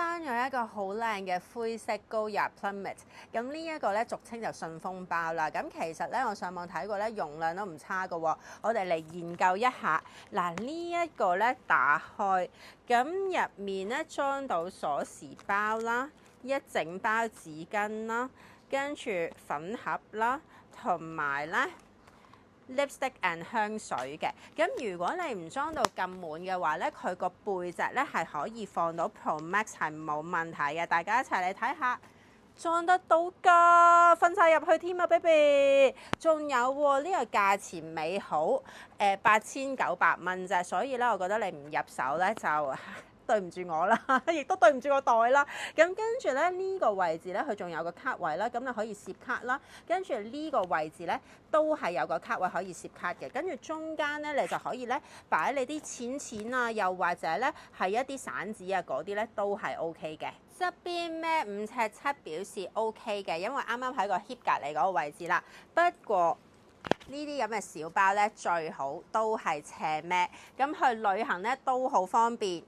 翻咗一個好靚嘅灰色高雅 Plummet， 咁呢一個咧俗稱就順豐包啦。咁其實咧我上網睇過咧，容量都唔差㗎喎。我哋嚟研究一下。嗱，呢一個咧打開，咁入面咧裝到鎖匙包啦，一整包紙巾啦，跟住粉盒啦，同埋咧lipstick and 香水嘅。咁如果你唔裝到咁滿嘅話咧，佢個背脊咧係可以放到 Pro Max 係冇問題嘅。大家一齊嚟睇下，裝得到㗎，瞓晒入去添啊 ，baby！ 仲有喎，呢個價錢美好，8900蚊啫，所以咧我覺得你唔入手咧就對唔住我啦，亦都對唔住個袋啦。咁跟住咧呢個位置咧，佢仲有個卡位啦，咁你可以攝卡啦。跟住呢個位置咧都係有個卡位可以攝卡嘅。跟住中間咧你就可以咧擺你啲錢啊，又或者咧係一啲散紙啊嗰啲咧都係 OK 嘅。側邊孭5尺7表示 OK 嘅，因為啱啱喺個 hip 隔離嗰個位置啦。不過呢啲咁嘅小包咧最好都係斜孭，咁去旅行咧都好方便。